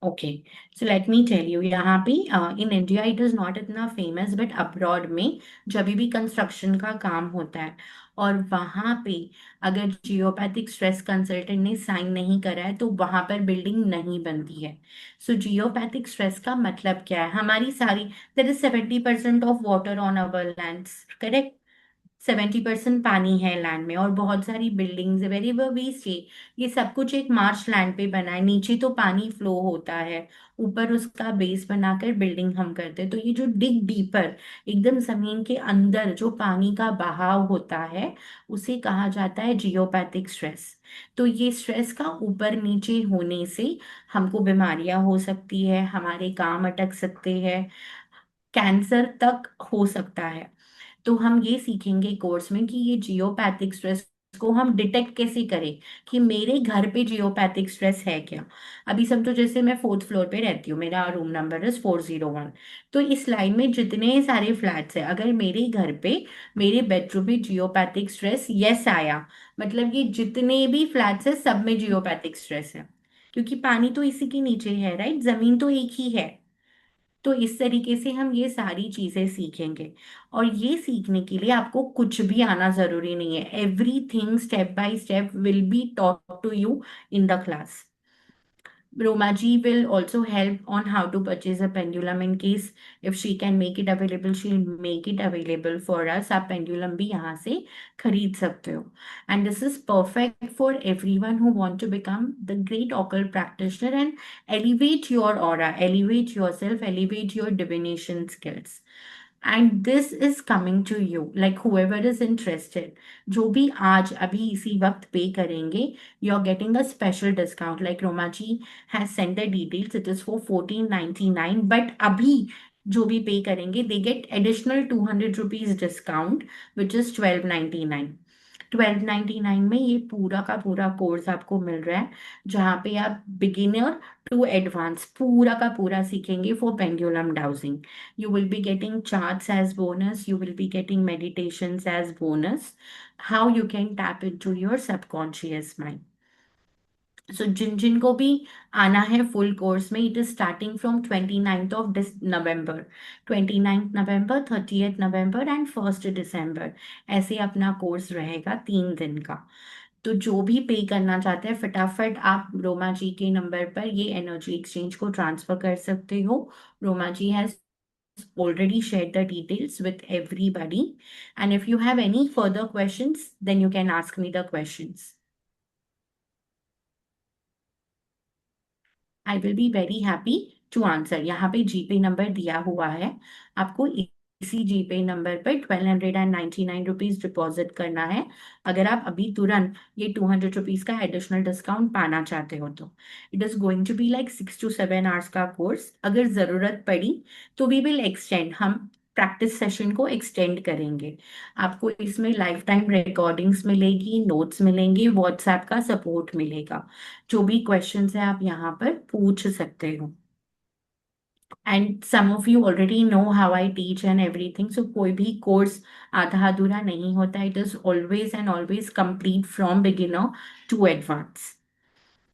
Okay, so let me tell you, यहाँ पे in India it is not इतना फेमस, बट अब्रॉड में जब भी कंस्ट्रक्शन का काम होता है और वहाँ पे अगर जियोपैथिक स्ट्रेस कंसल्टेंट ने साइन नहीं करा है तो वहाँ पर बिल्डिंग नहीं बनती है। सो जियोपैथिक स्ट्रेस का मतलब क्या है? हमारी सारी, there is 70% of water on our lands, correct? 70% पानी है लैंड में, और बहुत सारी buildings wherever we stay, ये सब कुछ एक मार्श लैंड पे बना है। नीचे तो पानी फ्लो होता है, ऊपर उसका बेस बनाकर बिल्डिंग हम करते हैं। तो ये जो डिग डीपर, एकदम जमीन के अंदर जो पानी का बहाव होता है, उसे कहा जाता है जियोपैथिक स्ट्रेस। तो ये स्ट्रेस का ऊपर नीचे होने से हमको बीमारियां हो सकती है, हमारे काम अटक सकते हैं, कैंसर तक हो सकता है। तो हम ये सीखेंगे कोर्स में कि ये जियोपैथिक स्ट्रेस को हम डिटेक्ट कैसे करें, कि मेरे घर पे जियोपैथिक स्ट्रेस है क्या। अभी समझो जैसे मैं 4th फ्लोर पे रहती हूँ, मेरा रूम नंबर इज 401। तो इस लाइन में जितने सारे फ्लैट्स हैं, अगर मेरे घर पे मेरे बेडरूम में जियोपैथिक स्ट्रेस यस आया, मतलब ये जितने भी फ्लैट्स हैं सब में जियोपैथिक स्ट्रेस है, क्योंकि पानी तो इसी के नीचे है, राइट? जमीन तो एक ही है। तो इस तरीके से हम ये सारी चीजें सीखेंगे। और ये सीखने के लिए आपको कुछ भी आना जरूरी नहीं है, everything step by step will be taught to you in the class. Roma ji will also help on how to purchase a pendulum in case if she can make it available, she'll make it available for us. आप pendulum भी यहाँ से खरीद सकते हो। And this is perfect for everyone who want to become the great occult practitioner and elevate your aura, elevate yourself, elevate your divination skills. And this is coming to you, like whoever is interested, जो भी आज अभी इसी वक्त पे करेंगे, you are getting a special discount. Like Roma ji has sent the details, it is for 1499, but अभी जो भी पे करेंगे they get additional 200 rupees discount, which is 1299। 1299 में ये पूरा का पूरा कोर्स आपको मिल रहा है, जहाँ पे आप बिगिनर टू एडवांस पूरा का पूरा सीखेंगे for pendulum dowsing. You will be getting charts as bonus, you will be getting meditations as bonus, how you can tap into your subconscious mind. सो जिन जिन को भी आना है फुल कोर्स में, it is starting from 29th of November, 29th November, 30th November and 1st December। ऐसे अपना course रहेगा 3 दिन का। तो जो भी पे करना चाहते हैं फटाफट आप रोमा जी के नंबर पर ये एनर्जी एक्सचेंज को ट्रांसफर कर सकते हो। रोमा जी has already shared the details with everybody. And if you have any further questions, then you can ask me the questions. I will be very happy to answer. यहाँ पे जीपे number दिया हुआ है, आपको इसी जीपे नंबर पर 1299 रुपीज डिपॉजिट करना है अगर आप अभी तुरंत ये 200 रुपीज का एडिशनल डिस्काउंट पाना चाहते हो तो। It is going to be like 6 to 7 hours का कोर्स। अगर जरूरत पड़ी तो वी विल एक्सटेंड, हम प्रैक्टिस सेशन को एक्सटेंड करेंगे। आपको इसमें लाइफ टाइम रिकॉर्डिंग्स मिलेगी, नोट्स मिलेंगे, व्हाट्सएप का सपोर्ट मिलेगा। जो भी क्वेश्चंस है आप यहाँ पर पूछ सकते हो। And some of you already know how I teach and everything, so कोई भी कोर्स आधा अधूरा नहीं होता। It is always and always complete from beginner to advance.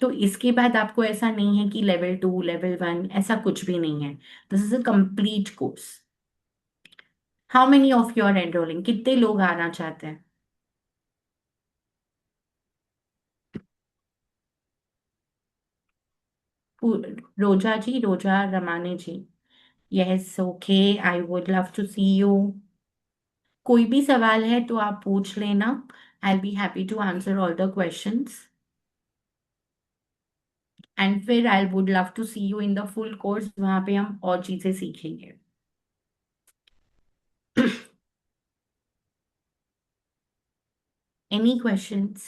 तो इसके बाद आपको ऐसा नहीं है कि लेवल 2 लेवल 1, ऐसा कुछ भी नहीं है। This is a complete course. How many of you are enrolling? कितने लोग आना चाहते हैं? Roja ji, Roja Ramane ji. Yes, okay, I would love to see you. कोई भी सवाल है तो आप पूछ लेना। I be happy to answer all the questions. And फिर I would love to see you in the full course, वहां पे हम और चीजें सीखेंगे। Any questions?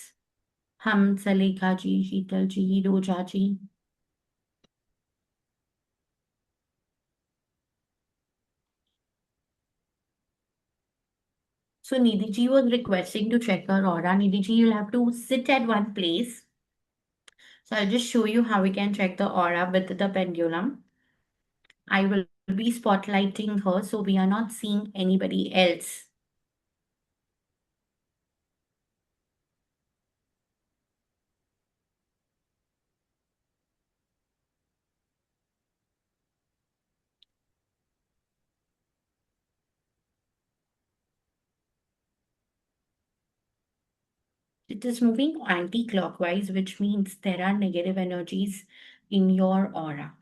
हम, सलेखा जी, शीतल जी, रोजा जी। So Nidhi ji was requesting to check her aura. Nidhi ji, you'll have to sit at one place. So I'll just show you how we can check the aura with the pendulum. I will be spotlighting her so we are not seeing anybody else. It is moving anti-clockwise, which means there are negative energies in your aura.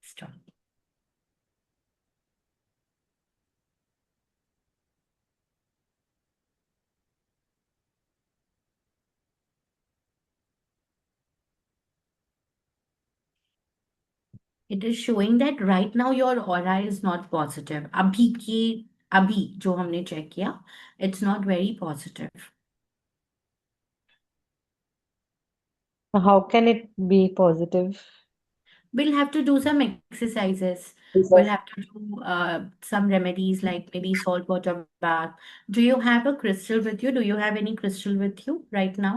Stop. It is showing that right now your aura is not positive. अभी जो हमने check किया, it's not very positive. How can it be positive? We'll have to do some exercises. We'll have to do some remedies like maybe salt water bath. Do you have a crystal with you? Do you have any crystal with you right now?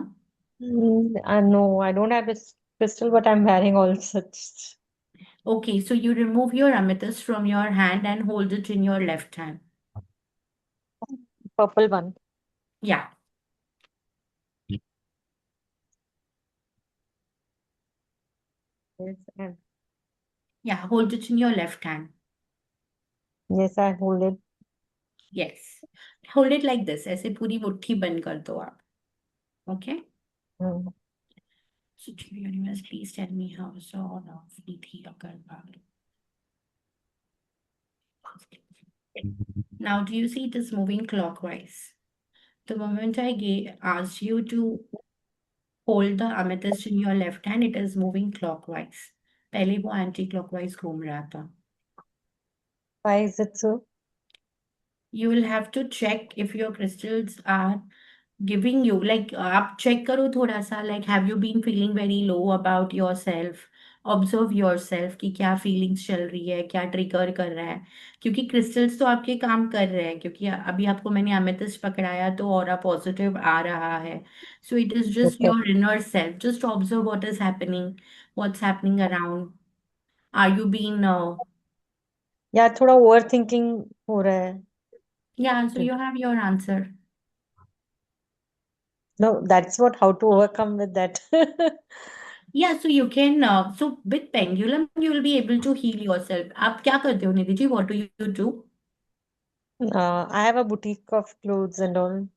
No, I don't have a crystal, but I'm wearing all such. Okay, so you remove your amethyst from your hand and hold it in your left hand. Purple one. Yeah. Yes, and Yeah, hold it in your left hand. yes, I hold it. Yes. Hold it like this. ऐसे पूरी मुट्ठी बंद कर दो आप. Okay? Hmm. So, dear universe, please tell me how so of Nidhi Agarwal. Now, do you see it is moving clockwise? The moment I asked you to hold the amethyst in your left hand, it is moving clockwise. पहले वो anti-clockwise घूम रहा था. Why is it so? You will have to check if your crystals are giving you, like आप check करो थोड़ा सा, like have you been feeling very low about yourself? Observe yourself कि क्या feelings चल रही है, क्या trigger कर रहा है, क्योंकि crystals तो आपके काम कर रहे हैं, क्योंकि अभी आपको मैंने amethyst पकड़ाया तो aura positive आ रहा है. So it is just Okay. your inner self. Just observe what is happening, what's happening around. Are you being Yeah, थोड़ा overthinking हो रहा है. yeah, so you have your answer. No, that's what, how to overcome with that. Yeah, so you can, so with pendulum, you will be able to heal yourself. आप क्या करते हो Nidhi ji? What do you do? I have a boutique of clothes and all.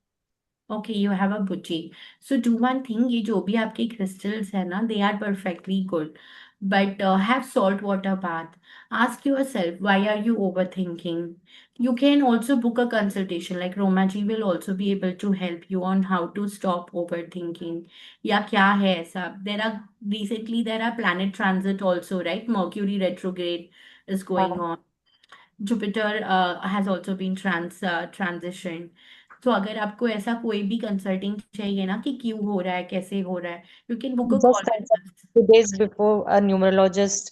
Okay, you have a boutique. So do one thing, ये जो भी आपके crystals है ना, they are perfectly good. but have salt water bath. Ask yourself, why are you overthinking? You can also book a consultation, like Romaji will also be able to help you on how to stop overthinking. या क्या है ऐसा? There are recently there are planet transit also, right? Mercury retrograde is going on. Jupiter has also been transitioned. तो अगर आपको ऐसा कोई भी कंसल्टिंग चाहिए ना कि क्यों हो रहा है, कैसे हो रहा है, you can book a call Just with us. 2 days before a numerologist,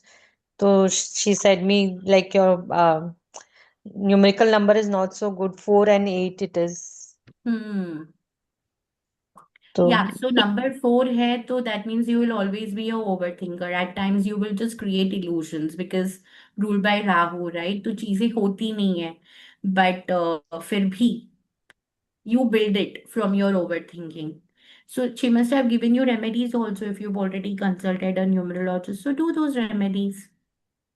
so she said me like your numerical number is not so good. 4 and 8 it is. Hmm. So Yeah, so number 4 है, तो that means you will always be a overthinker. At times you will just create illusions because ruled by Rahu, right? तो चीजें होती नहीं है, but फिर भी you build it from your overthinking. So she must have given you remedies also if you've already consulted a numerologist. So do those remedies.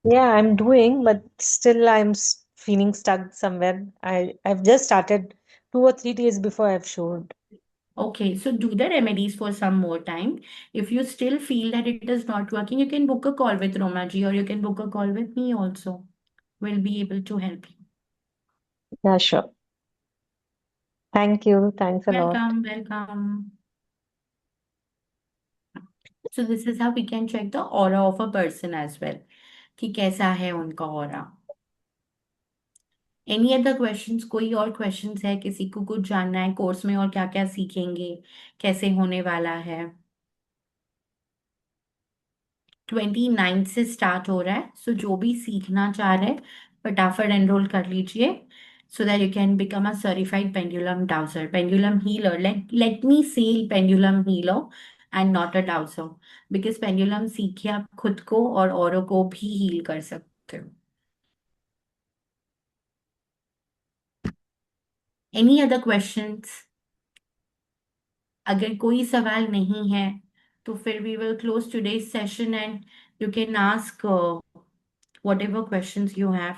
yeah, I'm doing, but still feeling stuck somewhere. I've just started 2 or 3 days before I've showed. Okay, so do the remedies for some more time. If you still feel that it is not working, you can book a call with Romaji or you can book a call with me also. We'll be able to help you. Yeah, sure. Thank you. Thanks a lot. Welcome, welcome. So this is how we can check the aura of a person as well. कि कैसा है उनका aura. Any other questions? कोई और questions है? किसी को कुछ जानना है कोर्स में और क्या क्या सीखेंगे? कैसे होने वाला है? 29 से स्टार्ट हो रहा है, सो जो भी सीखना चाह रहे हैं फटाफट एनरोल कर लीजिए so that you can become a certified pendulum dowser, pendulum healer. Let me say pendulum healer and not a dowser, because pendulum सीख के आप खुद को और औरों को भी हील कर सकते हो. Any other questions? अगर कोई सवाल नहीं है तो फिर we will close today's session and you can ask whatever questions you have.